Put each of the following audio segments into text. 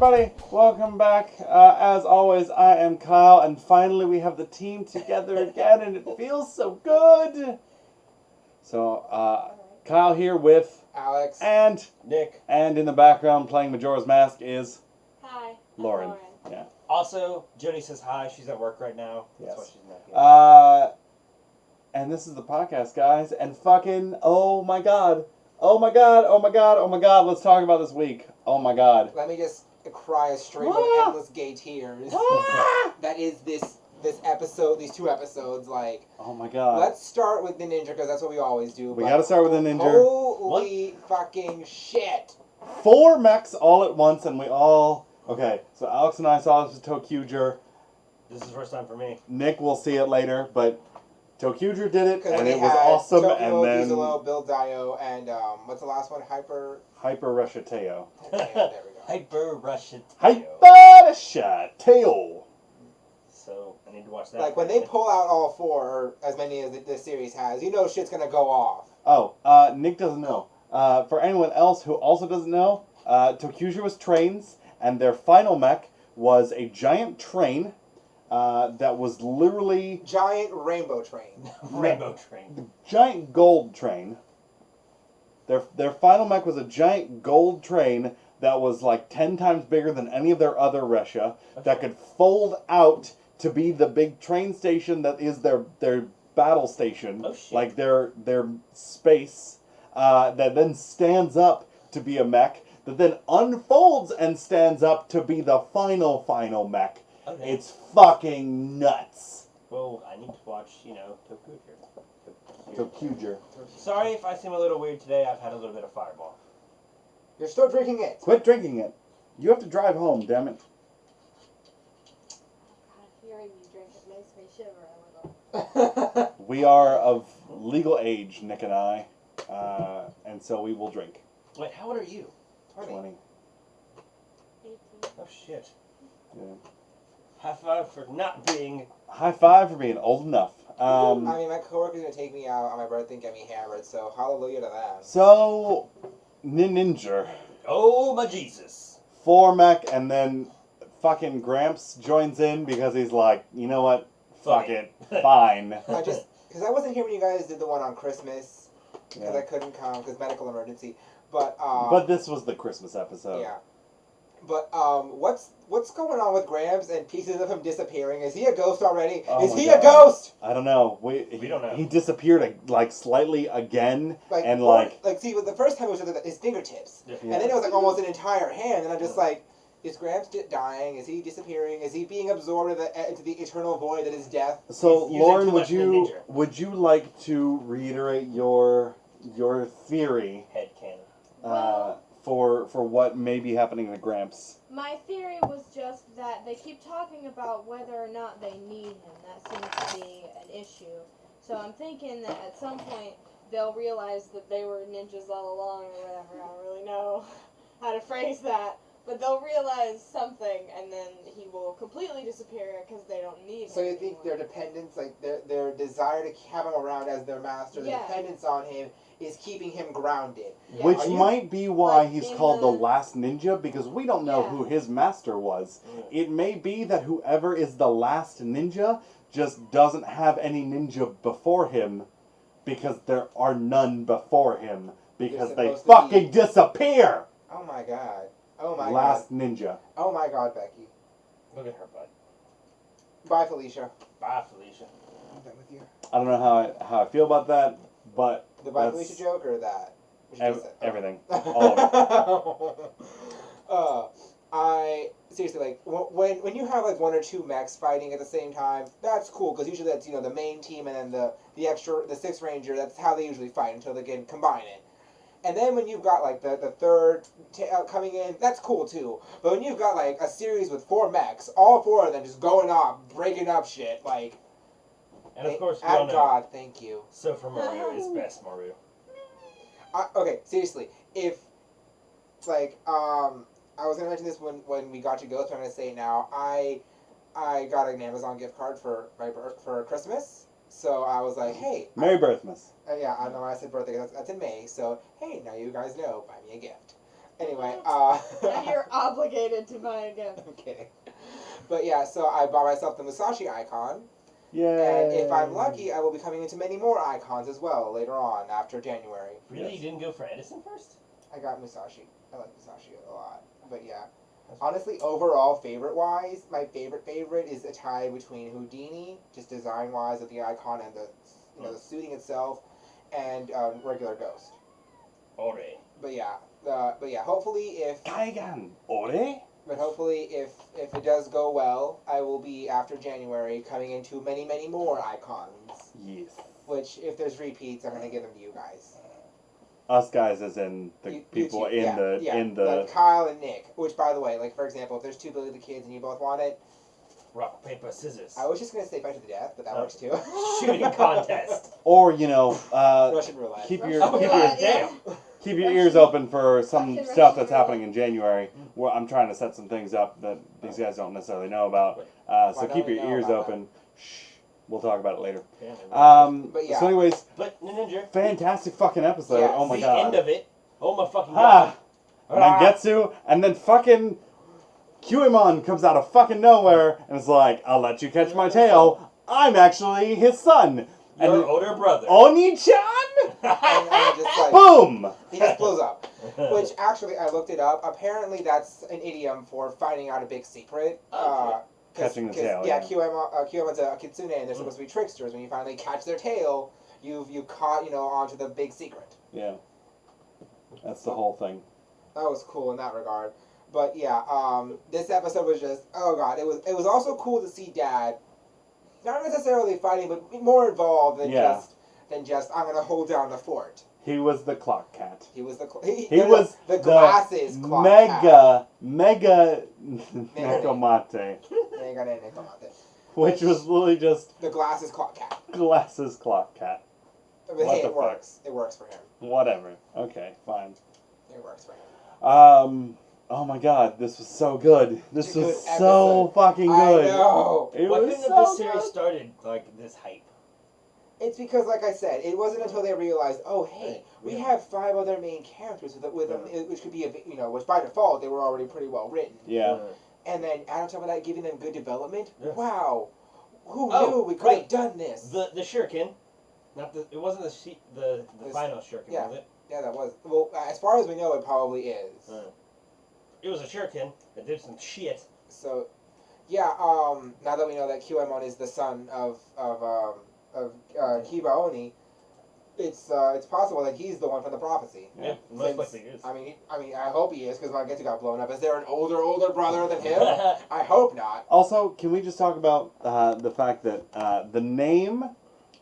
everybody. Welcome back. As always, I am Kyle, and finally we have the team together again, and it feels so good. So, Kyle here with Alex and Nick. and in the background playing Majora's Mask is Hi. Lauren. I'm Yeah. Also, Jody says hi. She's at work right now. That's why Yes. she's not here. And this is the podcast, guys. And fucking, oh my god. Oh my god, oh my god, oh my god. Let's talk about this week. Oh my god. Let me just cry a stream of Ah! endless gay tears. Ah! That is this episode, these two episodes. Like, Oh my god. let's start with the ninja because that's what we always do. We but gotta start with the ninja. Holy fucking shit! 4 mechs all at once, and we all... Okay, so Alex and I saw this with ToQger. This is the first time for me. Nick will see it later, but ToQger did it, Because and we it was had awesome, Tokyo, and then... Gizolo, Bill Dio, and what's the last one? Hyper. Hyper Reshateo. There we go. Hyper Russian. Hyper Reshateo! So, I need to watch that. Like when they pull out all 4, or as many as the series has, you know shit's gonna go off. Oh, Nick doesn't know. For anyone else who also doesn't know, ToQger was trains, and their final mech was a giant train that was literally... Giant rainbow train. Rainbow Train. Giant gold train. Their final mech was a giant gold train that was like 10 times bigger than any of their other Resha, that could fold out to be the big train station that is their battle station. Oh, shit. Like their space, that then stands up to be a mech, that then unfolds and stands up to be the final mech. Okay. It's fucking nuts. Well, I need to watch, Tokuger. ToQger. Sorry if I seem a little weird today. I've had a little bit of Fireball. You're still drinking it. Quit drinking it. You have to drive home, damn it. God, hearing you drink it makes me shiver a little. We are of legal age, Nick and I, and so we will drink. Wait, how old are you? 20. 18. Oh, shit. Yeah. High five for not being... High five for being old enough. I mean, my coworker's gonna take me out on my birthday and get me hammered, so hallelujah to that. So, Ninja, Oh, my Jesus. 4 mech, and then fucking Gramps joins in because he's like, you know what? Fuck it. Fine. Because I wasn't here when you guys did the one on Christmas, because Yeah. I couldn't come, because medical emergency, but, But this was the Christmas episode. yeah. But, what's going on with Grams and pieces of him disappearing? Is he a ghost already? Oh Is my he God. a ghost? I don't know. We don't know. He disappeared like slightly again, and or- like see, the first time it was just his fingertips. Yeah. And then it was like almost an entire hand, and I'm just like, is Gramps dying? Is he disappearing? Is he being absorbed into the eternal void that is death? So, He's using Lauren, too much Ninja. would you like to reiterate your theory Headcanon. for what may be happening to Gramps? My theory was just that they keep talking about whether or not they need him. That seems to be an issue. So I'm thinking that at some point they'll realize that they were ninjas all along or whatever. I don't really know how to phrase that. But they'll realize something and then he will completely disappear because they don't need him So you think anymore. their dependence, like their desire to have him around as their master, the Yeah. dependence on him, is keeping him grounded. Yeah. Which Are you- might be why like he's in called the the- last ninja, because we don't know Yeah. who his master was. It may be that whoever is the last ninja just doesn't have any ninja before him, because there are none before him, because they supposed to fucking be- disappear! Oh my god. Oh my Last god. ninja. Oh my god, Becky. Look at her butt. Bye, Felicia. Bye, Felicia. I'm done with you. I don't know how I feel about that, but The bye, That's- Felicia joke or that? What you just said? everything. All of it. I seriously like when you have like 1 or 2 mechs fighting at the same time, that's cool because usually that's the main team and then the extra the 6th ranger. That's how they usually fight until they can combine it. And then when you've got like the third coming in, that's cool too. But when you've got like a series with 4 mechs, all 4 of them just going off, breaking up shit, like. And of course, we all At know. God, thank you. So for Mario is best Mario. Okay, seriously, if like I was gonna mention this when we got to Ghost, but I'm gonna say it now. I got an Amazon gift card for Christmas, so I was like, hey, Merry Birthmas. yeah, I know I said birthday. That's in May, so hey, now you guys know, buy me a gift. Anyway, Now you're obligated to buy again. I'm kidding. But yeah, so I bought myself the Musashi icon, Yay. and if I'm lucky, I will be coming into many more icons as well later on after January. Really? Yes. You didn't go for Edison first? I got Musashi. I like Musashi a lot. But yeah. Honestly, overall, favorite-wise, my favorite is a tie between Houdini, just design-wise of the icon and the suiting itself, and regular Ghost. Ore. But yeah, hopefully if Kaigan. Ore? if it does go well, I will be after January coming into many more icons. Yes. Which, if there's repeats, I'm gonna give them to you guys. Us guys, as in the You people two, in the. like Kyle and Nick. Which, by the way, like for example, if there's two Billy the Kids and you both want it, Rock, paper, scissors. I was just gonna say fight to the death, but that works too. Shooting contest. Or Russian roulette. keep Oh, your God damn. keep your ears open for some Russian stuff that's roulette. happening in January. Where I'm trying to set some things up that these guys don't necessarily know about. So Why keep don't we your know ears about open. Shh. We'll talk about it later. Yeah, But yeah. So, anyways, but Ninja, fantastic fucking episode. Yes. Oh my the god. end of it. Oh my fucking Ah. god. Mangetsu, and then fucking Kyuemon comes out of fucking nowhere and is like, I'll let you catch my tail. I'm actually his son. Your And older brother. Oni-chan? and just like Boom! he just blows up. Which actually, I looked it up. Apparently, that's an idiom for finding out a big secret. Okay. Catching the tail, Yeah, yeah. Kyuemon's a kitsune, and they're supposed to be tricksters. When you finally catch their tail, you've caught onto the big secret. Yeah. That's the whole thing. That was cool in that regard. But yeah, this episode was just it was also cool to see Dad, not necessarily fighting, but more involved than Yeah. just I'm gonna hold down the fort. He was the clock cat. He was the He was the glasses clock mega Nekomate, cat. which was literally just The glasses clock cat. glasses clock cat. I mean, What hey, the it fuck? works. It works for him. Whatever. Okay, fine. It works for him. Oh my god, this was so good. This It's a was good so episode. fucking I good. know. It Why was couldn't so have this series good. started like this hype? It's because, like I said, it wasn't until they realized, oh, hey, we have 5 other main characters with them, which could be, which by default they were already pretty well written. Yeah. And then, on top of that, giving them good development. Yeah. Wow, who Oh, knew we could right. have done this? The shuriken, not the. It wasn't the This- final shuriken, yeah. was it? Yeah, that was. Well, as far as we know, it probably is. It was a shuriken that did some shit. So, yeah. Now that we know that Kyuemon is the son of Kiba Oni, it's possible that he's the one from the prophecy. Yeah, most likely is. I mean, I hope he is, because Mangetsu got blown up. Is there an older brother than him? I hope not. Also, can we just talk about the fact that the name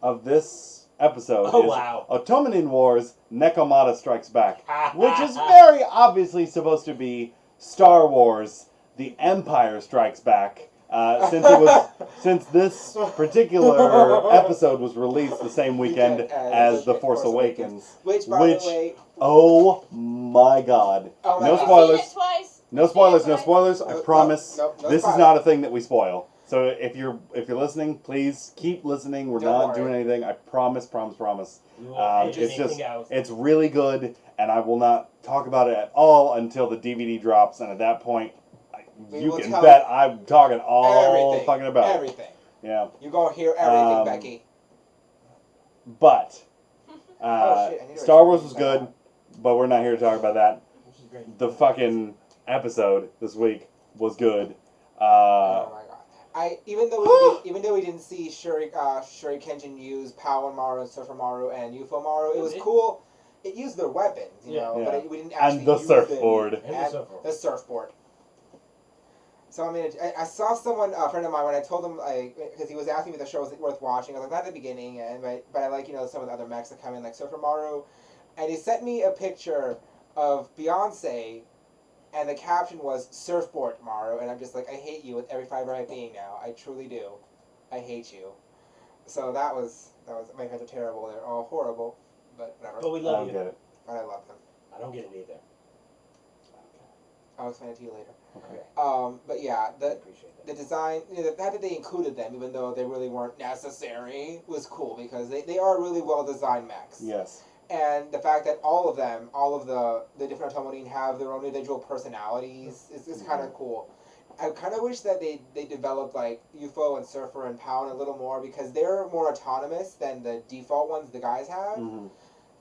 of this episode Oh, is wow. Otomanin Wars Nekomata Strikes Back, which is very obviously supposed to be Star Wars The Empire Strikes Back. Since this particular episode was released the same weekend as The Force Awakens. Which, by the way, Oh my god. Oh my No God. spoilers. You've seen it twice. No spoilers, no spoilers. I No, promise. no, no This is spoilers. not a thing that we spoil. So if you're listening, please keep listening. We're Don't not worry. doing anything. I promise. We won't edit It's anything just out. it's really good, and I will not talk about it at all until the DVD drops. And at that point, We you will can tell bet I'm talking all everything, fucking about it. everything. Yeah, You're gonna hear everything, Um, Becky. but Oh, shit, I need to Star write Wars was that good, down. but we're not here to talk about that. Which is great. The fucking episode this week was good. Oh my god! Even though we didn't see Shuri Kenshin use Power Maru and Surfer Maru and UFO Maru, it was cool. It used their weapons, you Yeah. know, Yeah. but we didn't actually And the use surfboard. And the And surfboard. the surfboard. So I mean, I saw someone, a friend of mine, when I told him, because he was asking me if the show was worth watching. I was like, not at the beginning, but I like some of the other mechs that come in, like Surfer Maru, and he sent me a picture of Beyonce, and the caption was Surfboard Maru, and I'm just like, I hate you with every fiber of my being now. I truly do. I hate you. So that was my friends are terrible. They're all horrible, but whatever. But we I love don't you. get it. But I love them. I don't get it either. I'll explain it to you later. Okay. But yeah, I the appreciate that. the design, the fact that they included them, even though they really weren't necessary, was cool because they are really well designed mechs. Yes. And the fact that all of them, all of the different Otomonin have their own individual personalities is kind of cool. I kind of wish that they developed like UFO and Surfer and Pound a little more because they're more autonomous than the default ones the guys have. Mhm.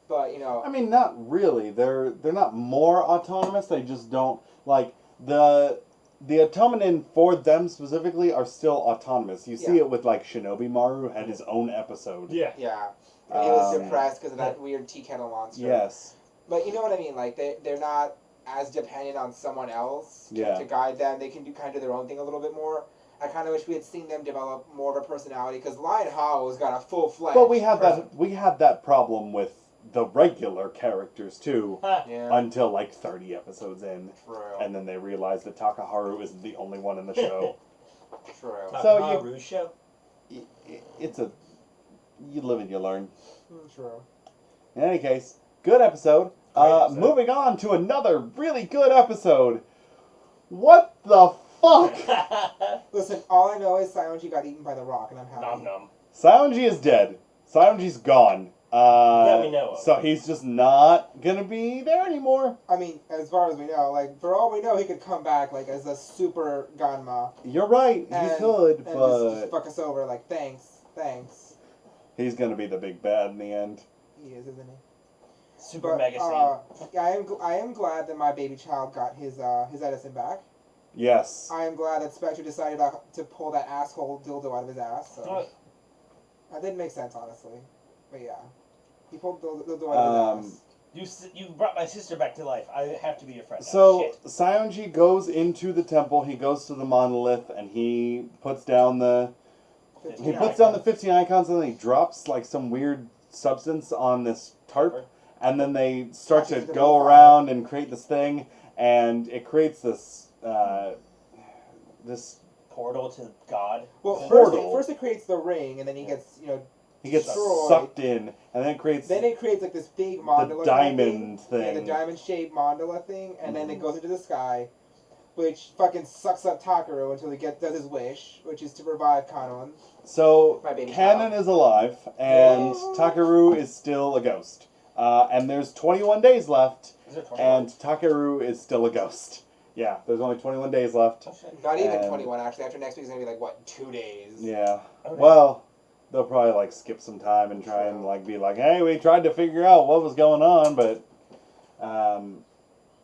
But, you know, I mean, not really. They're not more autonomous. They just don't like the Otomonin for them specifically are still autonomous. You see Yeah. it with like Shinobi Maru had his own episode. Yeah. yeah. And he was Um, depressed because of that weird tea kettle monster. Yes. But you know what I mean? Like, they're not as dependent on someone else to guide them. They can do kind of their own thing a little bit more. I kind of wish we had seen them develop more of a personality because Lion Hao's got a full-fledged But we had person. that problem with the regular characters too Yeah, until like 30 episodes in, true. and then they realized that Takaharu isn't the only one in the show. True. So Takaharu show. It's a you live and you learn. True. In any case, good episode. Great episode. Moving on to another really good episode. What the fuck? Listen, all I know is Sionji got eaten by the rock, and I'm happy. Nom nom. Saionji is dead. Saionji's gone. That we know of. So he's just not gonna be there anymore. I mean, as far as we know, like, for all we know, he could come back, like, as a super Ganma. You're right, he And- could, And but just fuck us over, like, thanks. he's gonna be the big bad in the end. He is, isn't he? Super But, mega scene. yeah, I am glad that my baby child got his Edison back. Yes. I am glad that Spectre decided to pull that asshole dildo out of his ass. So that didn't make sense, honestly. But yeah, he pulled the dildo out of his ass. You brought my sister back to life. I have to be your friend. now. So Shit. Saionji goes into the temple. He goes to the monolith and he puts down the 15 15 icons, and then he drops like some weird substance on this tarp, and then they start to go around and create this thing, and it creates this this Portal to God. Well, Portal. first it creates the ring, and then he gets he gets destroyed. sucked in, and then it creates Then it creates like this big mandala diamond thing. Yeah, thing. the diamond-shaped mandala thing, and then it goes into the sky, which fucking sucks up Takaru until he does his wish, which is to revive Kanon. So My baby Kanon is alive, and Yay. Takaru is still a ghost. And there's 21 days left, Is there 21? and Takaru is still a ghost. Yeah, there's only 21 days left. Oh, shit. Not even And- 21, actually. After next week's gonna be like, what, 2 days? Yeah. Okay. Well, they'll probably like skip some time and try and like be like, hey, we tried to figure out what was going on, but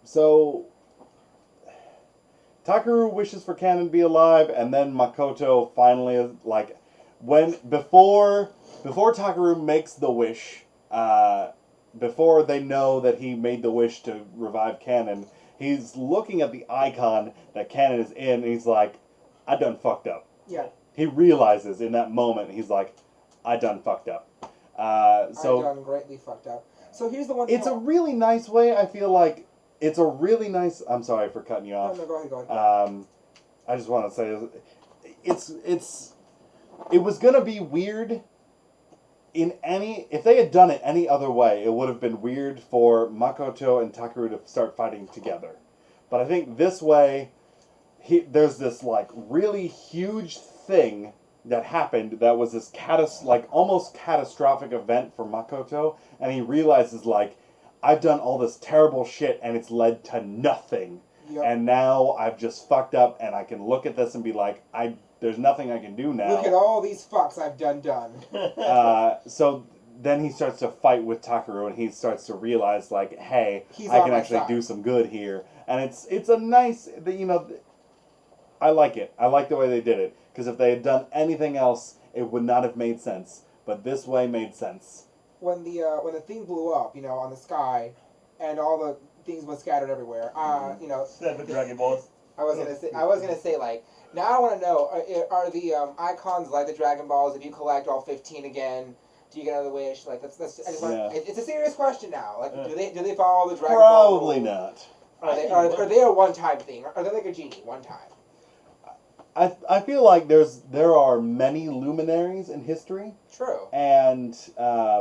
so Takaru wishes for Kanon to be alive, and then Makoto finally is like before Takaru makes the wish, before they know that he made the wish to revive Kanon, he's looking at the icon that Kanon is in, and he's like, I done fucked up. Yeah. He realizes in that moment, he's like, I done fucked up. I So done greatly fucked up. So here's the one it's a thing. really nice way, I feel like, it's a really nice, I'm sorry for cutting you No, off. no, go ahead. I just want to say, it was gonna be weird if they had done it any other way, it would have been weird for Makoto and Takaru to start fighting together. But I think this way, there's this like really huge thing that happened that was this almost catastrophic event for Makoto, and he realizes like, I've done all this terrible shit and it's led to nothing. Yep. And now I've just fucked up, and I can look at this and be like, there's nothing I can do now. Look at all these fucks I've done. So then he starts to fight with Takaru, and he starts to realize like, hey, He's I on can my actually side. do some good here, and it's a nice, I like it. I like the way they did it, because if they had done anything else, it would not have made sense. But this way made sense. When the thing blew up, on the sky, and all the things were scattered everywhere. Instead of Dragon Balls. I was gonna say like, now I want to know, are the icons like the Dragon Balls? If you collect all 15 again, do you get another wish? Like that's I just want, Yeah. it's a serious question now. Like, Yeah. do they follow the Dragon Ball? Probably rules? not. Are they a one-time thing? Are they like a genie, one time? I feel like there are many luminaries in history, True. and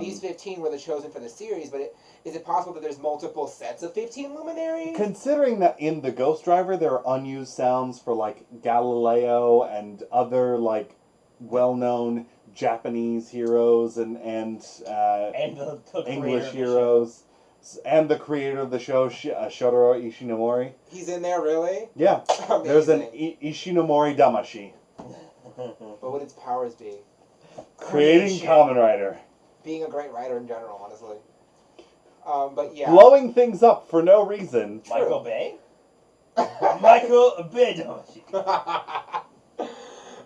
These 15 were the chosen for the series, but is it possible that there's multiple sets of 15 luminaries? considering that in the Ghost Driver there are unused sounds for like Galileo and other like well-known Japanese heroes and And the creator English of the heroes, and the creator of the show, Shotaro Ishinomori. He's in there, really? Yeah, Amazing. there's an Ishinomori Damashi. show. What would its powers be? Creating Creation. Kamen Rider. Being a great writer in general, honestly. But yeah. Blowing things up for no reason. Michael Bay? Michael Bay Damashi.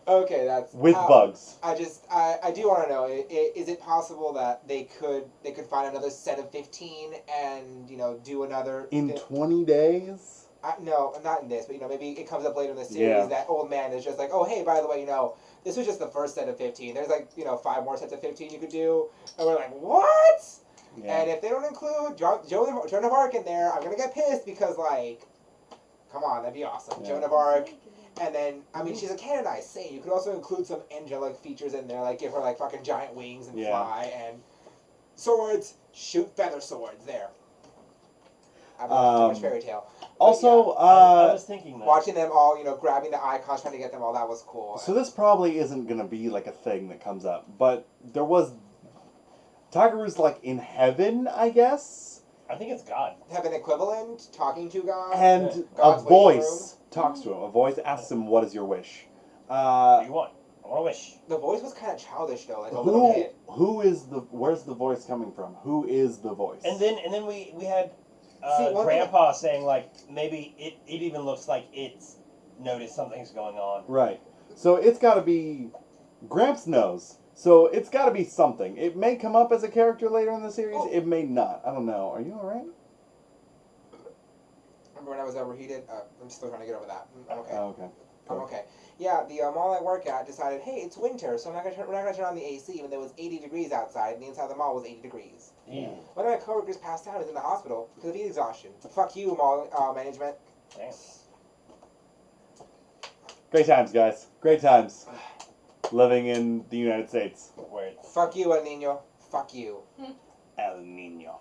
Okay, that's With bugs. I do want to know: is it possible that they could find another set of 15 and do another In 20 days? no, not in this, but maybe it comes up later in the series Yeah. that old man is just like, oh hey, by the way, this was just the first set of 15. There's like 5 more sets of 15 you could do, and we're like, what? Yeah. And if they don't include Joan of Arc in there, I'm gonna get pissed because come on, that'd be awesome. Yeah. Joan of Arc. And then, I mean, she's a canonized saint. You could also include some angelic features in there, like give her fucking giant wings and Yeah. fly and swords. Shoot feather swords there. I don't know, too much fairy tale. But Also, I was thinking that. watching them all, grabbing the icons, trying to get them all, that was cool. so this probably isn't going to be like a thing that comes up, but there was Takaru's in heaven, I guess, I think it's God. Have an equivalent talking to God. and a God's waiting voice talks to him. A voice asks him, "What is your wish?" What do you want? I want a wish. The voice was kind of childish though, like a little kid. Where's the voice coming from? Who is the voice? And then we had See, one Grandpa saying maybe it even looks like it's noticed something's going on. Right. So it's got to be Gramps knows. So it's got to be something. It may come up as a character later in the series. Oh. It may not. I don't know. Are you all right? Remember when I was overheated? I'm still trying to get over that. I'm okay. Oh, okay. I'm okay. Yeah, the mall I work at decided, hey, it's winter, so we're not gonna turn on the AC when there was 80 degrees outside, and the inside of the mall was 80 degrees. Yeah. One of my coworkers passed out. He's in the hospital because of heat exhaustion. Fuck you, mall management. Damn. Great times, guys. Great times. Living in the United States. Where it's Fuck you, El Nino. Fuck you. El Nino.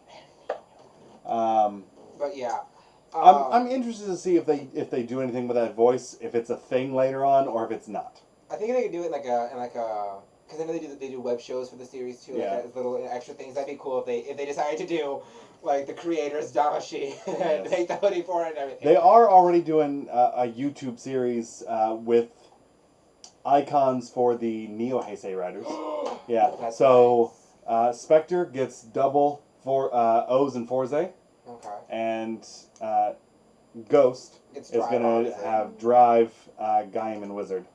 But yeah. I'm interested to see if they do anything with that voice, if it's a thing later on, or if it's not. I think they could do it in like a because I know they do web shows for the series too, Yeah. like as little extra things. That'd be cool if they decided to do like the creators Damashi and Yes. make the hoodie for it and everything. They are already doing a YouTube series with icons for the Neo Heisei riders. Yeah. That's So Spectre gets double for O's and Forze, Okay. and Ghost It's is Drive, gonna obviously. have Drive, Gaim, and Wizard.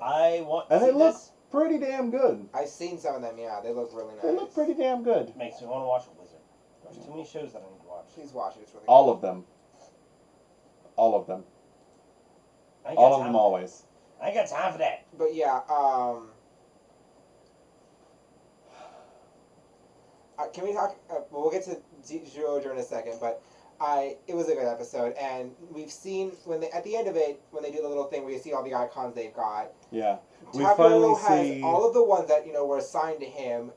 I want to And see they look this. pretty damn good. I've seen some of them. Yeah, they look really nice. They look pretty damn good. Makes me want to watch Wizard. There's too many shows that I need to watch. Please watch it. It's really All of them. All of them. I ain't got All of time them for always. that. I ain't got time for that. good. But yeah, can we talk? We'll get to Zero in a second, but it was a good episode, and we've seen at the end of it when they do the little thing where you see all the icons they've got. Yeah. We Takuro finally has see all of the ones that were assigned to him,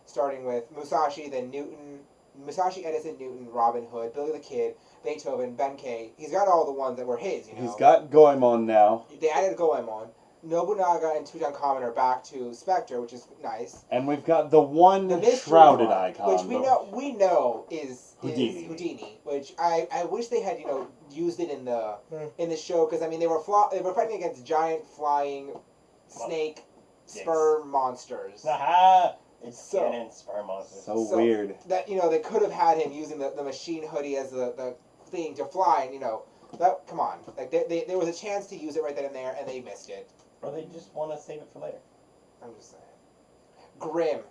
starting with Musashi, then Newton, Musashi, Edison, Newton, Robin Hood, Billy the Kid, Beethoven, Benkei. He's got all the ones that were his. he's got Goemon now, They added Goemon. Nobunaga and Tutankhamun are back to Spectre, which is nice. and we've got the one The mystery shrouded one, icon, which we know is Houdini. which I wish they had used it in the show, because I mean they were fighting against giant flying snake sperm monsters. Haha! It's So- canon sperm monsters. So weird. That they could have had him using the machine hoodie as the thing to fly, and that come on, like there was a chance to use it right then and there, and they missed it. Or they just want to save it for later. I'm just saying. Grim.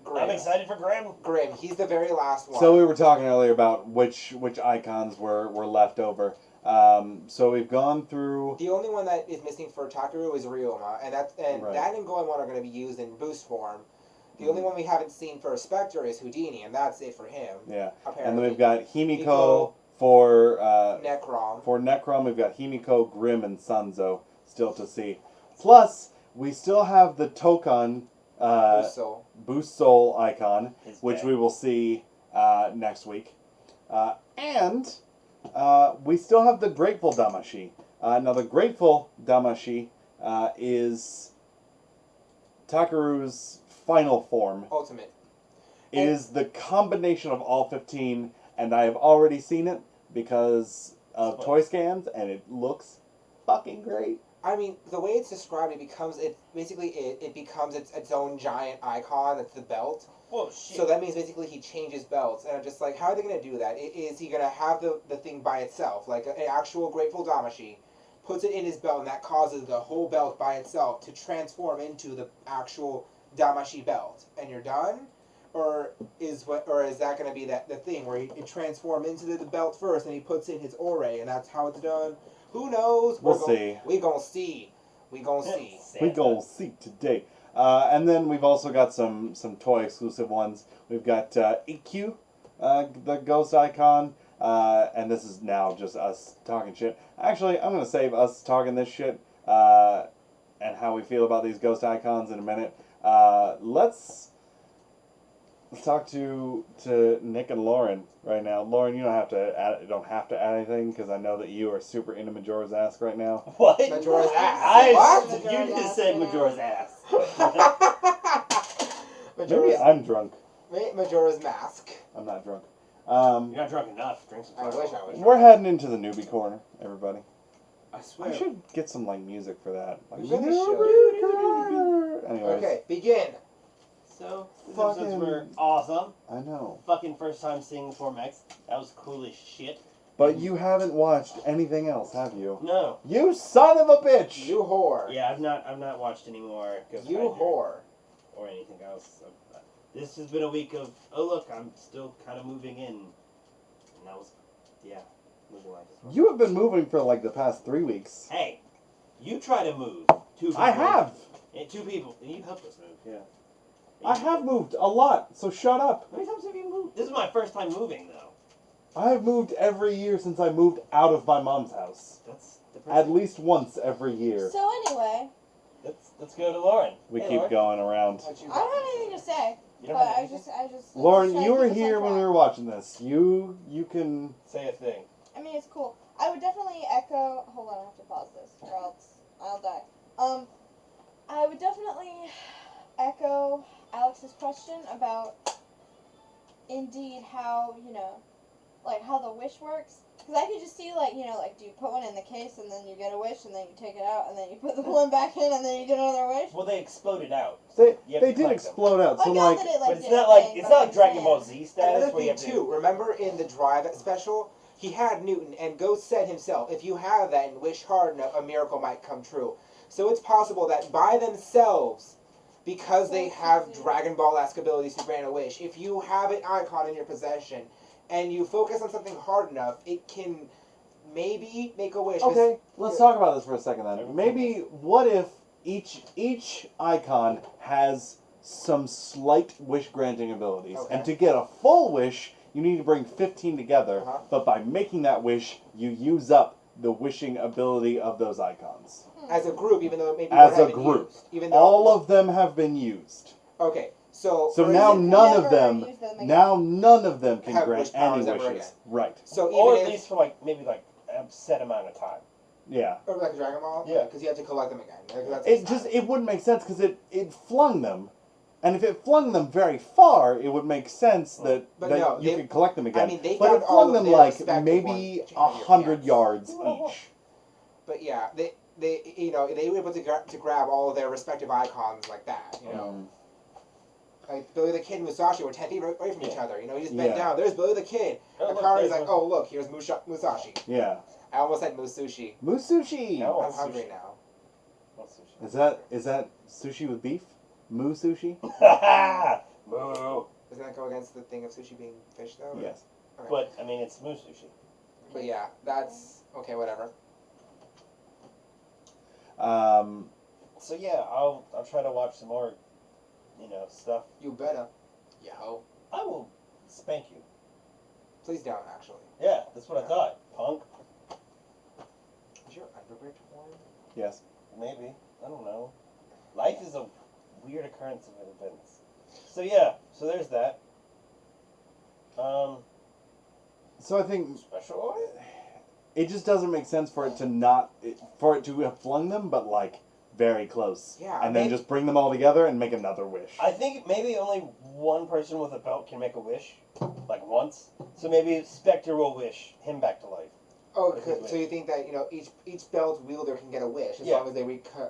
I'm excited for Grim. Grim. He's the very last one. So we were talking earlier about which icons were left over. So we've gone through. The only one that is missing for Takaru is Ryoma, and Right. that and Goemon are going to be used in boost form. The only one we haven't seen for Spectre is Houdini, and that's it for him. Yeah. Apparently. And then we've got Himiko Himiko. for Necrom. for Necrom. We've got Himiko, Grim, and Sanzo still to see. Plus, we still have the Tokan Uso. Boost Soul icon, His which bag. we will see next week. And we still have the Grateful Damashi. Now, the Grateful Damashi is Takaru's final form Ultimate. is the combination of all 15, and I have already seen it because of toy scans, and it looks fucking great. I mean, the way it's described, it becomes its own giant icon. That's the belt. Whoa, shit. So that means basically he changes belts, and I'm just like, how are they gonna do that? Is he gonna have the thing by itself, like an actual Grateful Damashi, puts it in his belt, and that causes the whole belt by itself to transform into the actual Damashi belt, and you're done? Or is that gonna be the thing where it transforms into the belt first, and he puts in his ore, and that's how it's done? Who knows? We'll see. We gonna see. We gonna see. We gonna see today. And then we've also got some toy exclusive ones. We've got EQ, the ghost icon, and this is now just us talking shit. Actually, I'm gonna save us talking this shit and how we feel about these ghost icons in a minute. Let's talk to Nick and Lauren right now. Lauren, you don't have to add anything because I know that you are super into Majora's Mask right now. What? Majora's ass. What? You just said Majora's ass. Maybe Majora's, I'm drunk. Majora's Mask. I'm not drunk. You're not drunk enough. Drink some. I wish I was. We're heading into the newbie corner, everybody. I swear. I should get some like music for that. Like, We really newbie corner. Anyways, Okay, begin. So, these Fucking- episodes were awesome. I know. Fucking first time seeing Form X. That was cool as shit. But you haven't watched anything else, have you? No. You son of a bitch! You whore. Yeah, I've not watched any more Ghost You Rider whore. or anything else. This has been a week of, oh look, I'm still kind of moving in. And that was, yeah, moving like this. You have been moving for like the past 3 weeks. Hey, you try to move. 2 people. I have. Yeah, 2 people. And you helped us move, yeah. I have moved a lot, so shut up. How many times have you moved? This is my first time moving, though. I have moved every year since I moved out of my mom's house. That's At least once every year. So anyway, Let's go to Lauren. We Hey, keep Lauren. going around. What you I don't have anything to say, You but don't have I anything? just. Lauren, I'm you were just trying to keep us here on when we track. were watching this. You can. Say a thing. I mean, it's cool. I would definitely echo. Hold on, I have to pause this, or else I'll die. I would definitely echo Alex's question about, indeed, how like how the wish works. Because I could just see, like, like, do you put one in the case and then you get a wish, and then you take it out, and then you put the one back in, and then you get another wish? Well, they exploded out. They You have they to did collect them. explode out. I So got like, that it, like, But it's did a not like thing, it's but not I'm Dragon saying- Ball Z status Another where you thing have to. too, remember in the Drive special, he had Newton, and Ghost said himself, if you have that and wish hard enough, a miracle might come true. So it's possible that by themselves, because they have Dragon Ball-esque abilities to grant a wish, if you have an icon in your possession, and you focus on something hard enough, it can maybe make a wish. okay, let's talk about this for a second then. Maybe what if each icon has some slight wish granting abilities, Okay. and to get a full wish, you need to bring 15 together. Uh-huh. But by making that wish, you use up the wishing ability of those icons. As a group, even though maybe As one a had been group. used, even though All of them have been used. okay, so So for now instance- none Never of them, use them again. now none of them can Have grant wish powers any ever wishes. again. Right. so Or even at if, least for like maybe like a set amount of time. Yeah. or like Dragon Ball, Yeah. because you have to collect them again. Like, that's It just it wouldn't make sense because it flung them, and if it flung them very far, it would make sense that, But that no, you they- could collect them again. mean, they but found it all flung of them their like respective maybe ones in your 100 pants. yards each. But yeah, they they were able to grab all of their respective icons like that. You know, like Billy the Kid and Musashi were 10 feet away from each Yeah. other. You know, you just bent Yeah. down. There's Billy the Kid. Oh, look, Akari's there's like, one. oh look, here's Musashi. Yeah. I almost said Musushi. Musushi. No. I'm sushi. hungry now. What's sushi? Is that sushi with beef? Moo sushi? Moo. Doesn't that go against the thing of sushi being fish though? or- Yes. Okay. But I mean, it's moo sushi. But yeah, that's okay. Whatever. So yeah, I'll try to watch some more, stuff. You better. Yo. I will spank you. Please don't actually. Yeah, that's what I thought. Punk, Is your underwear torn? Yes. maybe. I don't know. Life is a weird occurrence of events. So yeah, so there's that. So I think Special. it just doesn't make sense for it to not for it to have flung them, but like very close. Yeah, And then maybe- just bring them all together and make another wish. I think maybe only one person with a belt can make a wish, like once. So maybe Spectre will wish him back to life. Oh, With his so you think that each belt wielder can get a wish as Yeah. long as they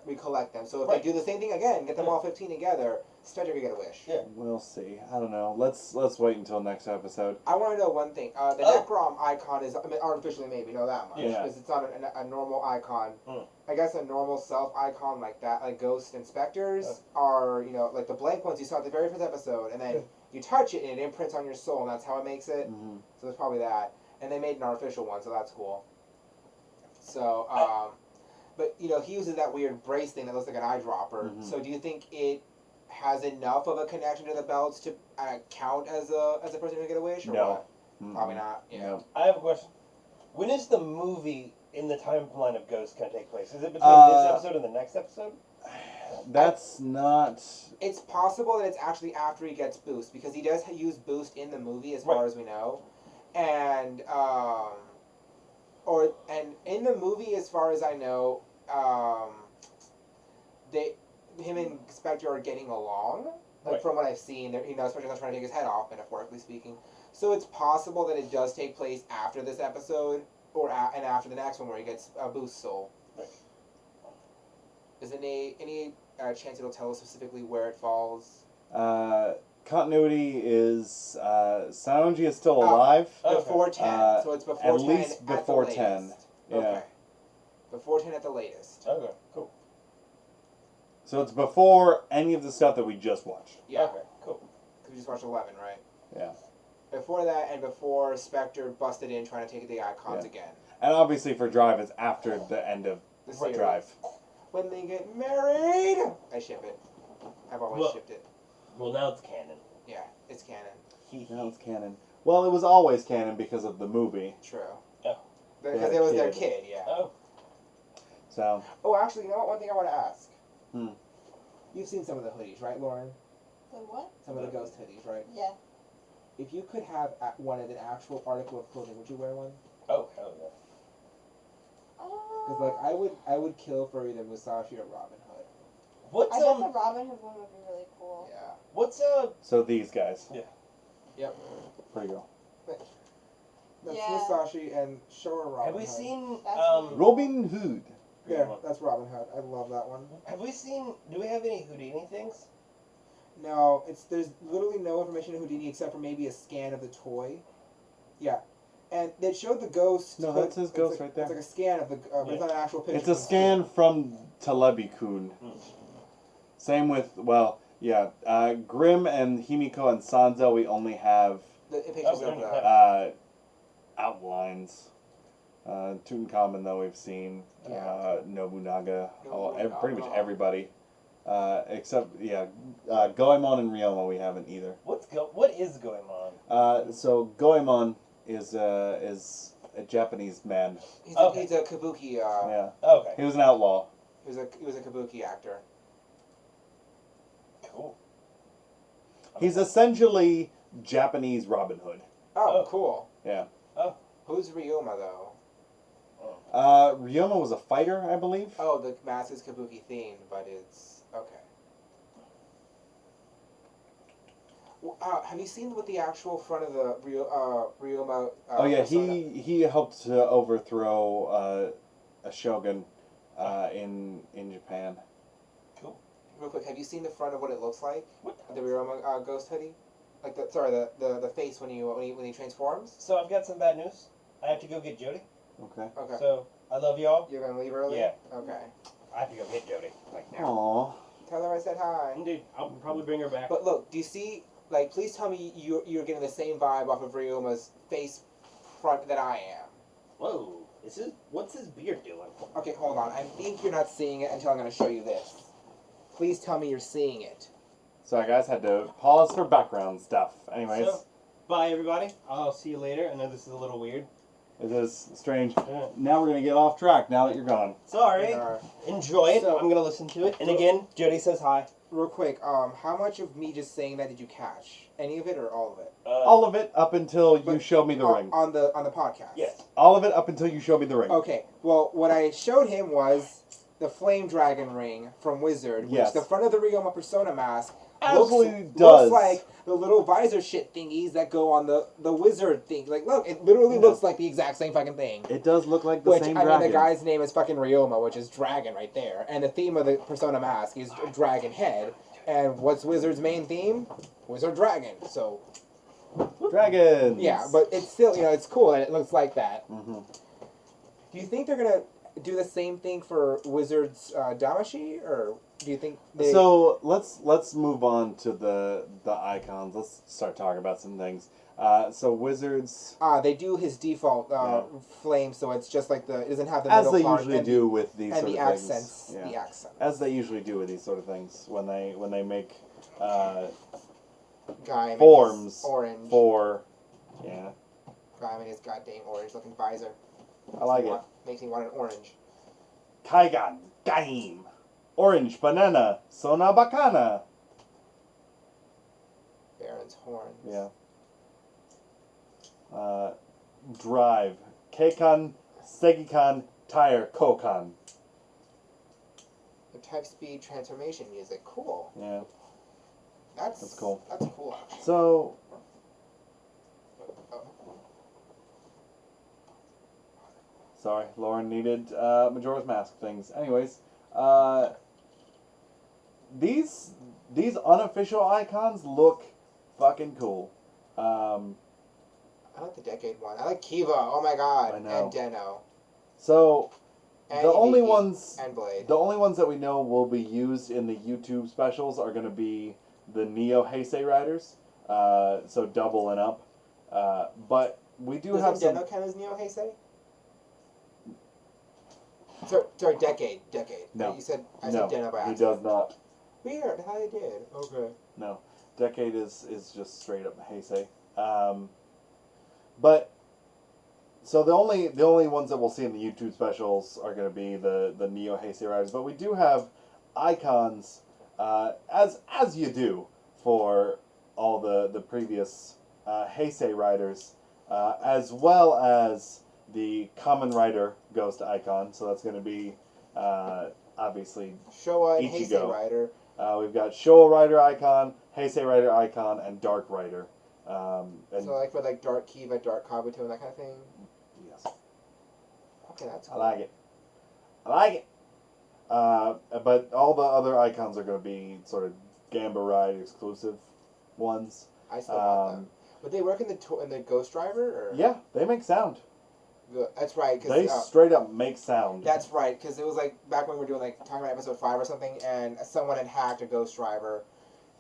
recollect them. So if Right. they do the same thing again, get them Yeah. all 15 together, Spectre can get a wish. Yeah. We'll see. I don't know. Let's wait until next episode. I want to know one thing. The Oh. Necrom icon is artificially made. We know that much Yeah. because it's not a normal icon. Mm. I guess a normal self icon like that, like Ghost and Spectres, are like the blank ones you saw at the very first episode, and then you touch it and it imprints on your soul, and that's how it makes it. Mm-hmm. So it's probably that. And they made an artificial one, so that's cool. So, but he uses that weird brace thing that looks like an eyedropper. Mhm. So do you think it has enough of a connection to the belts to count as a person who get a wish, or No. what? Probably not. Yeah. No. I have a question. When is the movie in the timeline of Ghost going to take place? Is it between Uh, this episode and the next episode? That's not. It's possible that it's actually after he gets Boost, because he does use Boost in the movie, as far Right. as we know, and and in the movie, as far as I know, him and Spectre are getting along. Like Right. from what I've seen, Spectre's not trying to take his head off, metaphorically speaking. So it's possible that it does take place after this episode, and after the next one where he gets Boost Soul. Right. Is there any chance it'll tell us specifically where it falls? Continuity is Sanji is still alive. Okay. Before 10. Uh, So it's before at 10 least at before the 10. latest. Yeah. Okay. Before 10 at the latest. Okay, cool. So it's before any of the stuff that we just watched. Yeah. Okay, cool. Because we just watched 11, right? Yeah. Before that, and before Spectre busted in trying to take the icons Yeah. again. And obviously for Drive it's after the end of The series. Drive. When they get married! I ship it. I've always Well- shipped it. Well, now it's canon. Yeah, it's canon. Now it's canon. Well, it was always canon because of the movie. True. Oh. Because Yeah, it was their kid. kid, yeah. Oh, So Oh, actually, you know what? One thing I want to ask. Hmm. You've seen some of the hoodies, right, Lauren? The what? Some of the Ghost hoodies, right? Yeah. If you could have one as an actual article of clothing, would you wear one? oh, hell yeah. Because like I would kill for either Musashi or Robin Hood. What's I bet the Robin Hood one would be really cool. Yeah. what's so these guys. Yep. Pretty girl. That's Yeah. Musashi and show her Robin have we Hood. seen That's Robin Hood. Yeah, that's Robin Hood. I love that one. have we seen do we have any Houdini things? No, there's literally no information on Houdini except for maybe a scan of the toy. Yeah. And they showed the ghost. No, but that's his it's ghost like- right there. It's like a scan of the. It's not an actual picture. It's a scan from Telebi-kun. Same with Grim and Himiko and Sanzo. We only have The pictures Oh, of we don't the. have- outlines. Tutankhamun though we've seen. Yeah. Nobunaga. Nobunaga. Pretty much everybody. Except Goemon and Ryoma we haven't either. What is going on? So Goemon is a Japanese man. He's Okay. a kabuki. Yeah. Okay, He was an outlaw. He was a kabuki actor. cool. He's essentially Japanese Robin Hood. Oh, Oh. cool. Yeah. Who's Ryoma though? Ryoma was a fighter, I believe. Oh, the mask is kabuki themed, but it's okay. Have you seen what the actual front of the Ryoma? Oh yeah, persona- he helped to overthrow a shogun in Japan. Real quick, have you seen the front of what it looks like? What? The Ryoma ghost hoodie, like the face when he transforms. So I've got some bad news. I have to go get Jody. Okay. Okay. So I love y'all. You're gonna leave early. Yeah. Okay. I have to go get Jody like now. Aww. Tell her I said hi. Indeed, I'll probably bring her back. But look, do you see? Like, please tell me you're getting the same vibe off of Ryoma's face front that I am. Whoa, what's his beard doing? Okay, hold on. I think you're not seeing it until I'm gonna show you this. Please tell me you're seeing it. Sorry guys, had to pause for background stuff. Anyways, So, bye everybody. I'll see you later. I know this is a little weird. it is strange. Yeah. Now we're gonna get off track. Now that you're gone. Sorry. Enjoy it. So- I'm gonna listen to it. And again, Jody says hi. Real quick, how much of me just saying that did you catch? Any of it or all of it? All of it up until you But showed me the ring. On the podcast. Yes. All of it up until you showed me the ring. Okay. Well, what I showed him was the Flame Dragon ring from Wizard, which Yes. the front of the Ryoma Persona mask Absolutely looks does. like the little visor shit thingies that go on the Wizard thing. Like, look, it literally Yeah. looks like the exact same fucking thing. It does look like the Which, same I dragon. mean, the guy's name is fucking Ryoma, which is dragon right there. And the theme of the Persona mask is dragon head. And what's Wizard's main theme? Wizard Dragon. So, Dragons. yeah, but it's still, it's cool and it looks like that. Mhm. Do you think they're gonna do the same thing for Wizard's Damashi, or do you think they? So let's move on to the icons. Let's start talking about some things. So Wizards, They do his default flame, so it's just like it doesn't have the as middle they part usually and do with these and sort the of accents, things. the Yeah. accent. As they usually do with these sort of things when they make Guy, forms orange. for, yeah, Guy, and his goddamn orange-looking visor. I like it. Makes me want an orange. Kaigan, Gaim, Orange Banana, Sona Bacana. Baron's horns. Yeah. Drive, Keikan, Segikan, Tire, Kokan. The type speed transformation music. Cool. Yeah. That's cool. That's cool. Actually. So, sorry, Lauren needed Majora's Mask things. Anyways, these unofficial icons look fucking cool. I like the Decade one. I like Kiva. Oh my god. I know. And Deno. So And the only Ibiki ones And Blade. that we know will be used in the YouTube specials are going to be the Neo Heisei riders. So double and up. But we do have Doesn't some. Deno count as Neo Heisei? Sorry, Decade. No. You said I No, said Deno by he accident. does not. Weird how they did. Okay. No, Decade is just straight up Heisei. But so the only ones that we'll see in the YouTube specials are going to be the Neo Heisei riders. But we do have icons, as you do for all the previous Heisei riders, as well as the Common Rider Ghost icon. So that's going to be obviously. Showa and Ichigo. Heisei Rider. We've got Showa Rider icon, Heisei Rider icon, and Dark Rider. And So like for like Dark Kiva, Dark Kabuto, and that kind of thing. yes, Okay, that's I cool. like it. I like it. But all the other icons are going to be sort of Gamba Ride exclusive ones. I still got them. Would they work in the Ghost Driver? Or? Yeah, they make sound. Good. That's right. They Cause, straight up make sound. that's right, because it was like back when we were doing like talking about episode 5 or something, and someone had hacked a Ghost Driver,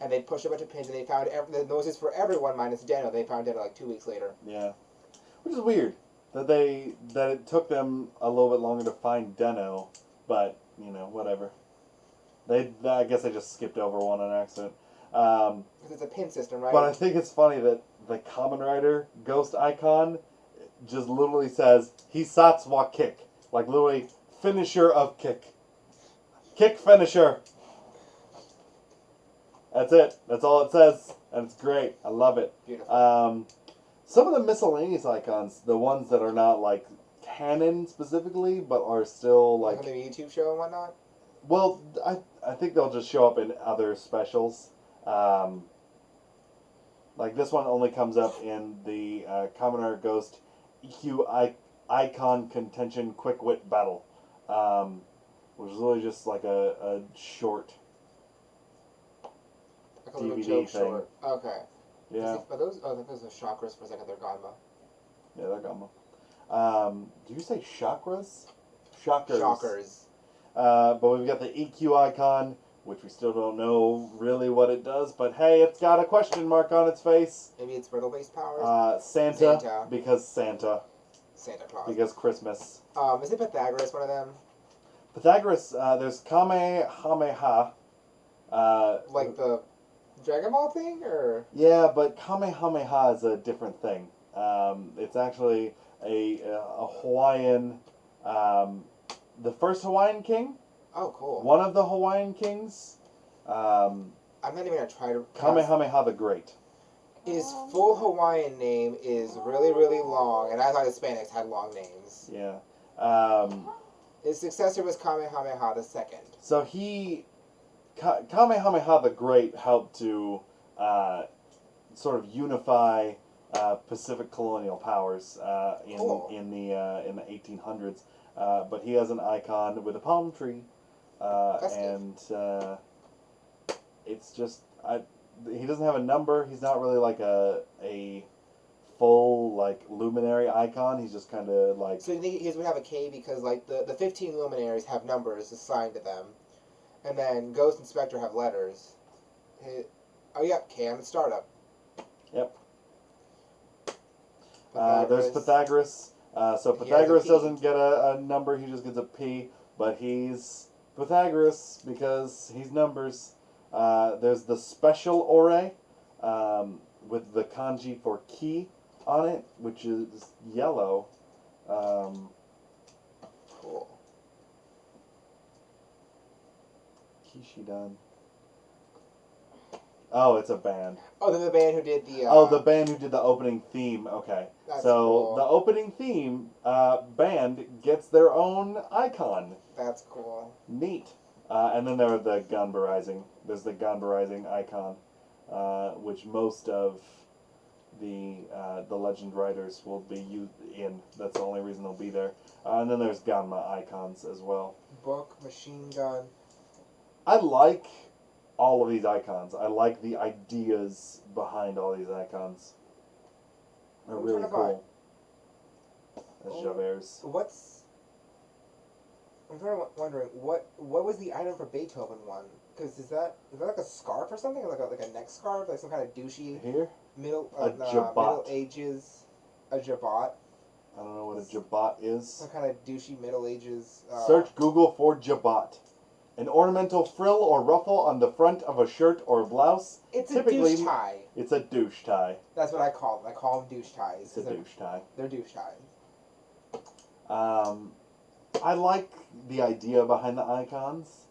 and they pushed a bunch of pins, and they found the noises for everyone minus Deno. They found Deno like 2 weeks later. Yeah, which is weird that it took them a little bit longer to find Deno, but whatever. I guess they just skipped over one on accident. Because it's a pin system, right? But I think it's funny that the Kamen Rider Ghost icon just literally says Hisatswa Kick. Like literally finisher of kick. Kick finisher. That's it. That's all it says. And it's great. I love it. Beautiful. Some of the miscellaneous icons, the ones that are not like canon specifically, but are still Like like on the YouTube show and whatnot. well, I think they'll just show up in other specials. Like this one only comes up in the Kamen Rider Ghost EQ Icon Contention Quick Wit Battle, which is really just like a short. Like a little DVD joke thing. short. Okay. Yeah, Are those? Oh, I think those are chakras for a second. They're Ganma. yeah, they're gone. Do you say chakras? Chakras. Shockers. But we've got the EQ icon, which we still don't know really what it does, but hey, it's got a question mark on its face. Maybe it's riddle-based powers. Santa, Santa. because Santa, Santa Claus. because Christmas. Is it Pythagoras one of them? Pythagoras, there's Kamehameha. Like the Dragon Ball thing, or Yeah, but Kamehameha is a different thing. It's actually a Hawaiian, the first Hawaiian king, oh, cool. one of the Hawaiian kings, I'm not even gonna try to. Kamehameha the Great. His full Hawaiian name is really, really long, and I thought Hispanics had long names. Yeah. His successor was Kamehameha II. So Kamehameha the Great helped to sort of unify Pacific colonial powers Cool. in the 1800s. But he has an icon with a palm tree, Festive. and it's just he doesn't have a number. He's not really like a full like luminary icon. He's just kind of like So you think his would have a K because like the 15 luminaries have numbers assigned to them, and then Ghost and Spectre have letters. Oh yeah, K on the startup. Yep. There's Pythagoras. So He has a Pythagoras P. doesn't get a number. He just gets a P. But he's Pythagoras because he's numbers. There's the special ore with the kanji for ki on it, which is yellow. Cool. Kishidan. Oh, it's a band. Oh, then the band who did the. The band who did the opening theme. Okay. That's So cool. the opening theme band gets their own icon. That's cool. Neat. And then there are the Ganbarizing. There's the Ganbarizing icon, which most of the legend writers will be used in. That's the only reason they'll be there. And then there's Ganma icons as well. Book, machine gun. I like all of these icons. I like the ideas behind all these icons. They're I'm really trying to cool. That's Oh. Javert's. What's? I'm wondering what was the item for Beethoven one? Because is that like a scarf or something, like a neck scarf, like some kind of douchey Here? middle A jabot. Middle Ages, a jabot, I don't know what a jabot is. some kind of douchey Middle Ages. Search Google for jabot. An ornamental frill or ruffle on the front of a shirt or blouse. It's typically- a douche tie. It's a douche tie. That's what I call them. I call them douche ties. It's a 'cause they're- douche tie. They're douche ties. I like the idea behind the icons.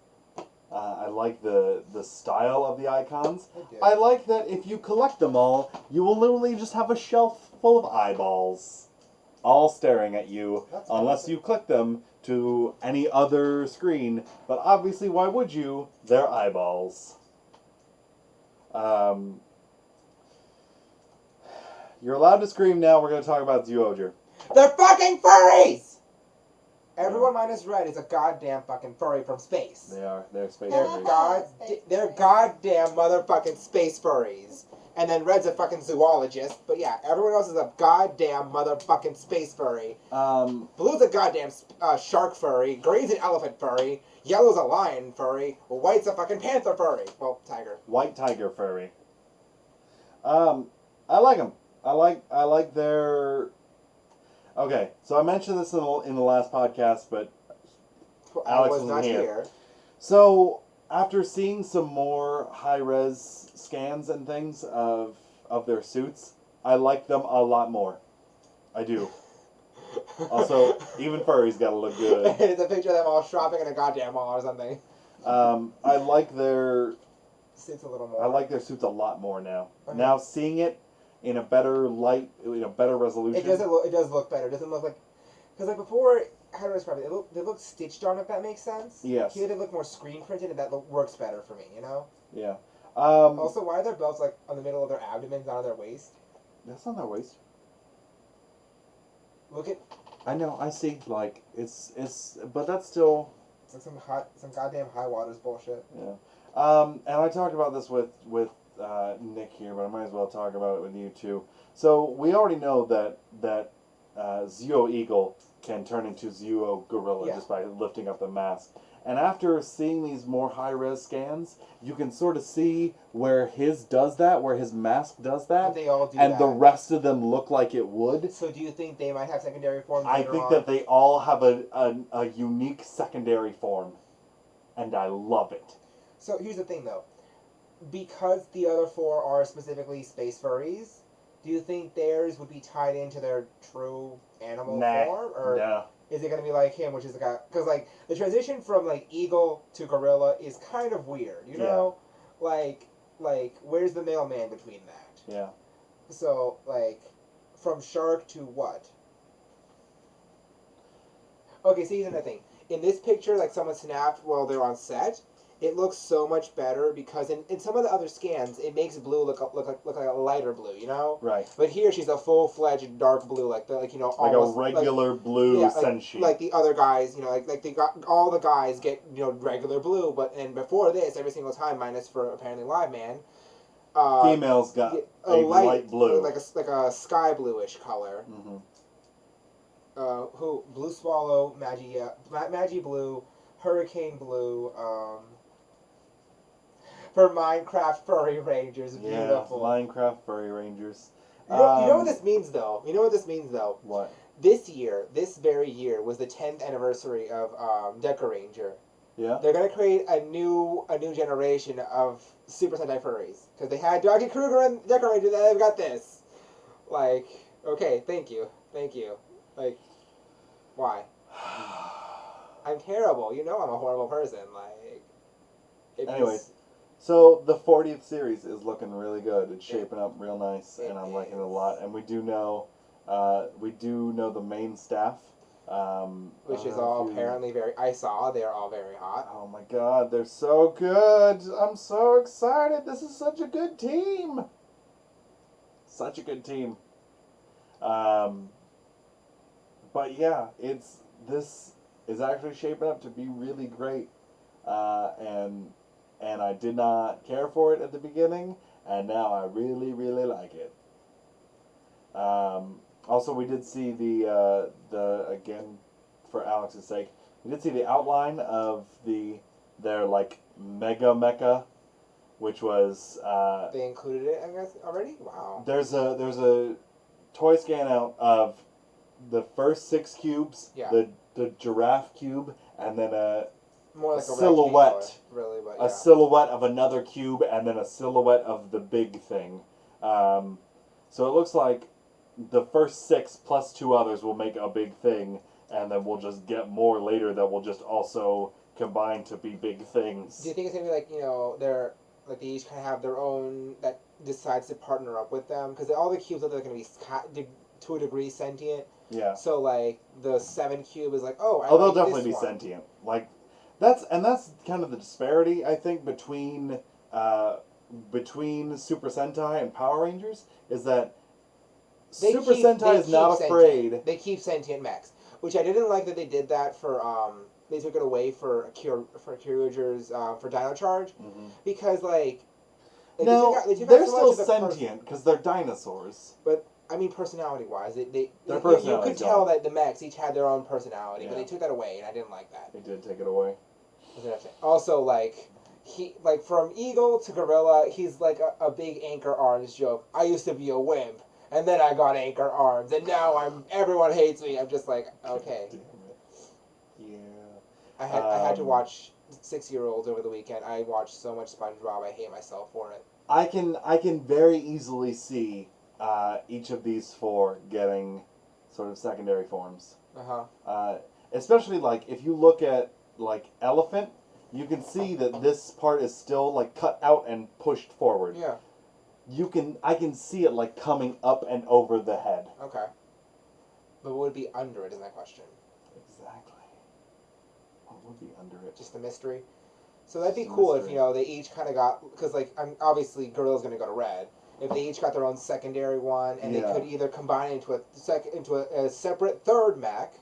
I like the style of the icons. I did. I like that if you collect them all, you will literally just have a shelf full of eyeballs, all staring at you, That's unless awesome. you click them to any other screen. But obviously, why would you? They're eyeballs. You're allowed to scream now. We're going to talk about Zyuohger. They're fucking furries! Everyone minus Red is a goddamn fucking furry from space. They are. They're space They're furries. they're goddamn motherfucking space furries. And then Red's a fucking zoologist. But yeah, everyone else is a goddamn motherfucking space furry. Blue's a goddamn shark furry. Green's an elephant furry. Yellow's a lion furry. White's a fucking panther furry. Well, tiger. White tiger furry. I like them. I like their. Okay, so I mentioned this in the last podcast, but I Alex was wasn't not here. here. So after seeing some more high res scans and things of their suits, I like them a lot more. I do. Also, even furries gotta look good. It's a picture of them all shopping in a goddamn mall or something. I like their Sits a little more. I like their suits a lot more now. Okay. Now seeing it in a better light, in a better resolution. It does look better. It doesn't look like, because like before, how do I describe it? They look stitched on, if that makes sense. Yes. Here they look more screen printed, and that works better for me. You know. Yeah. Also, why are their belts like on the middle of their abdomen, not on their waist? That's on their waist. Look at I know. I see. Like it's, but that's still. it's like some goddamn high waters bullshit. Yeah. And I talked about this with Nick here, but I might as well talk about it with you too. So we already know that Zeo Eagle can turn into Zeo Gorilla Yeah. just by lifting up the mask. And after seeing these more high-res scans, you can sort of see where his does that, where his mask does that, They all do and that. the rest of them look like it would. So do you think they might have secondary forms? I later think on? that they all have a unique secondary form, and I love it. So here's the thing, though. Because the other four are specifically space furries, do you think theirs would be tied into their true animal form, or No. is it gonna be like him, which is the guy? Because like the transition from like eagle to gorilla is kind of weird, you know? Like where's the male man between that? Yeah. So like from shark to what? Okay, so here's another thing. in this picture, like someone snapped while they're on set, it looks so much better because in some of the other scans, it makes blue look like a lighter blue, you know. Right. But here she's a full-fledged dark blue, like you know, Like almost a regular blue yeah, Senshi. like the other guys, you know, like they got all the guys get regular blue, but and before this, every single time, minus for apparently Live Man, Females got a light blue. like a sky bluish color. Mm-hmm. Who Blue Swallow, Magi Blue, Hurricane Blue, for Minecraft Furry Rangers, beautiful. Yeah, Minecraft Furry Rangers. You know what this means though. You know what this means though. What? This very year, was the 10th anniversary of Deca Ranger. Yeah. They're gonna create a new generation of Super Sentai furries because they had Dr. Kruger and Deca Ranger. Then they've got this. Like, okay, thank you. Like, why? I'm terrible. You know I'm a horrible person. Like, Anyways, so the 40th series is looking really good. It's shaping up real nice, and I'm liking it a lot. And we do know the main staff, which is all apparently very. I saw they're all very hot. Oh my God, they're so good! I'm so excited. This is such a good team. Such a good team. But yeah, this is actually shaping up to be really great, and I did not care for it at the beginning, and now I really, really like it. Also, we did see the again, for Alex's sake, we did see the outline of their like mega mecha, which was They included it, I guess, already. Wow. There's a toy scan out of the first 6 cubes, Yeah. the giraffe cube, and then More like a a silhouette. rectangular, really, but a yeah. silhouette of another cube, and then a silhouette of the big thing. So it looks like the first 6 plus 2 others will make a big thing, and then we'll just get more later that will just also combine to be big things. Do you think it's gonna be like they're like they each kind of have their own that decides to partner up with them because all the cubes look like they're gonna be to a degree sentient. Yeah. So like the 7 cube is like they'll like definitely this be one. sentient. Like that's kind of the disparity I think between Super Sentai and Power Rangers is that Super Sentai is not afraid. They keep sentient mechs, which I didn't like that they did that for they took it away for Kyoryuger's for Dino Charge because like No, they took out they're so much still of the sentient because they're dinosaurs. But I mean, personality-wise, Their you personality's could tell gone. that the mechs each had their own personality, but Yeah. they took that away, and I didn't like that. They did take it away. Also, like from Eagle to Gorilla, he's like a big Anchor Arms joke. I used to be a wimp, and then I got Anchor Arms, and now everyone hates me. I'm just like, okay. Damn it. Yeah. I had to watch 6-year-olds over the weekend. I watched so much SpongeBob. I hate myself for it. I can very easily see each of these 4 getting sort of secondary forms. Especially like if you look at like Elephant, you can see that this part is still like cut out and pushed forward. Yeah. I can see it like coming up and over the head. Okay. But what would be under it is my question. Exactly. What would be under it? Just the mystery. So that'd be Just a cool mystery. if they each kind of got because like obviously Gorilla's gonna go to red. If they each got their own secondary one, and Yeah. they could either combine it into a separate third mech,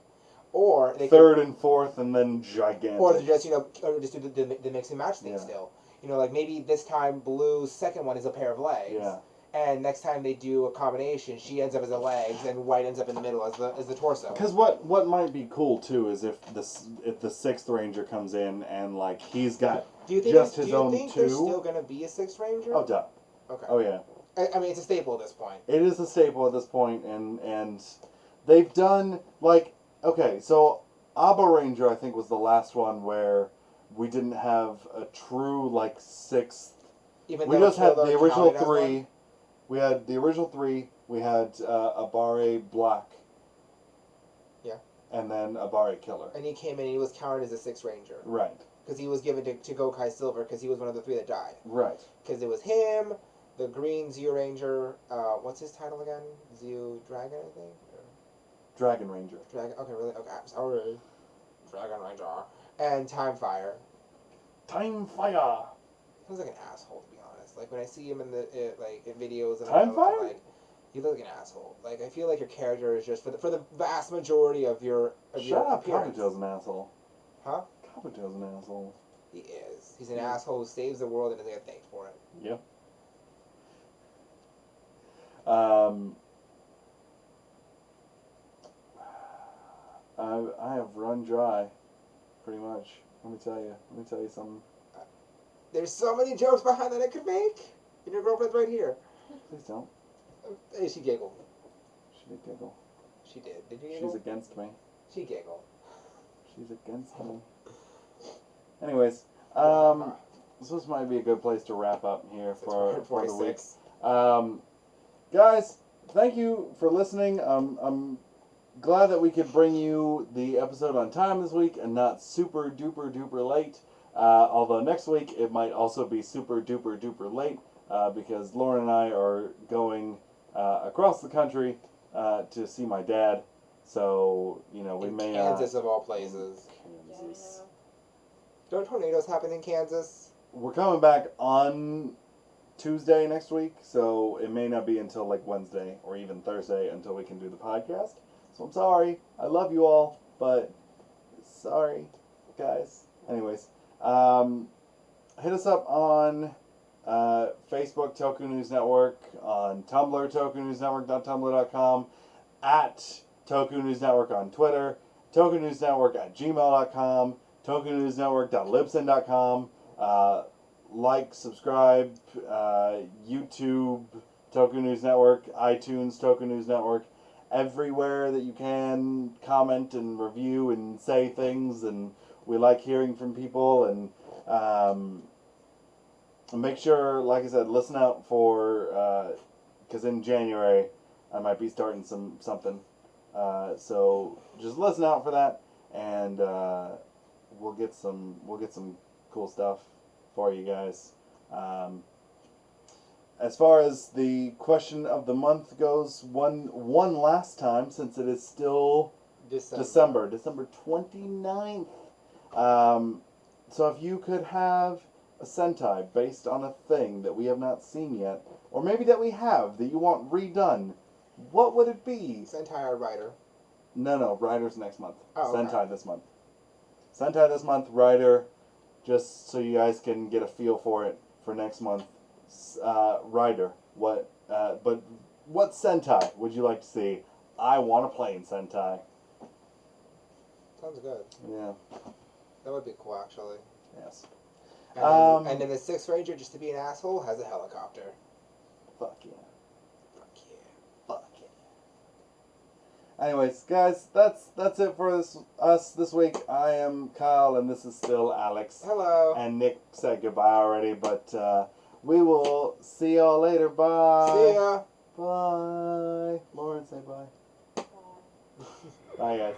or they Third and fourth, and then gigantic. or just or just do the mix and match thing Yeah. still. Like maybe this time Blue's second one is a pair of legs. Yeah. And next time they do a combination, she ends up as the legs, and White ends up in the middle as the torso. Because what might be cool too is if the 6th Ranger comes in and like he's got Do you think just do his you own think 2. there's still gonna be a 6th Ranger? Oh, duh. Okay. Oh yeah. I mean, it's a staple at this point. It is a staple at this point, and they've done like okay, so Abba Ranger I think was the last one where we didn't have a true like 6th. Even We though just had Killer the original counted as 3. one? We had the original 3. We had Abare Black. Yeah. And then Abare Killer. And he came in and he was counted as a 6th Ranger. Right. Because he was given to Gokai Silver because he was one of the 3 that died. Right. Because it was him, the Green Zeo Ranger, what's his title again? Zeo Dragon, I think? Or Dragon Ranger. Dragon? Okay, really? Okay, I'm sorry. Dragon Ranger, and Time Fire. Time Fire. He looks like an asshole, to be honest. Like when I see him in in videos and Time I'm Fire? like, you look like an asshole. Like I feel like your character is just for the vast majority of your Shut up, appearance. Kabuto's an asshole. Huh? Kabuto's an asshole. He is. He's an asshole who saves the world and doesn't get thanked for it. Yep. I have run dry, pretty much. Let me tell you something. There's so many jokes behind that I could make. And your girlfriend's right here. Please don't. Hey, she giggled. She did giggle. She did. Did you giggle? She's against me. She giggled. She's against me. Anyways, so this might be a good place to wrap up here for the week. 46. Guys, thank you for listening. I'm glad that we could bring you the episode on time this week and not super duper duper late. Although next week it might also be super duper duper late because Lauren and I are going across the country to see my dad. So, we In may Kansas of all places. Kansas. Don't tornadoes happen in Kansas? We're coming back on Tuesday next week, so it may not be until like Wednesday or even Thursday until we can do the podcast. So I'm sorry. I love you all, but sorry, guys. Anyways, hit us up on Facebook, Toku News Network, on Tumblr, tokunewsnetwork.tumblr.com, at Toku News Network on Twitter, tokunewsnetwork@gmail.com, tokunewsnetwork.libsyn.com. Like, subscribe, YouTube, Toku News Network, iTunes, Toku News Network, everywhere that you can comment and review and say things, and we like hearing from people, and make sure, like I said, listen out for, because in January I might be starting something, so just listen out for that, and we'll get some cool stuff for you guys. As far as the question of the month goes, one last time, since it is still December 29th. So if you could have a Sentai based on a thing that we have not seen yet, or maybe that we have, that you want redone, what would it be? Sentai or Rider? No, Rider's next month. Oh, okay. Sentai this month. Sentai this month, Rider, just so you guys can get a feel for it for next month. Rider, but what Sentai would you like to see? I want to play in Sentai. Sounds good. Yeah. That would be cool, actually. Yes. And then the Sixth Ranger, just to be an asshole, has a helicopter. Fuck yeah. Fuck yeah. Fuck yeah. Anyways, guys, that's it for us this week. I am Kyle, and this is still Alex. Hello. And Nick said goodbye already, but we will see y'all later. Bye. See ya. Bye. Lauren, say bye. Bye. Bye, guys.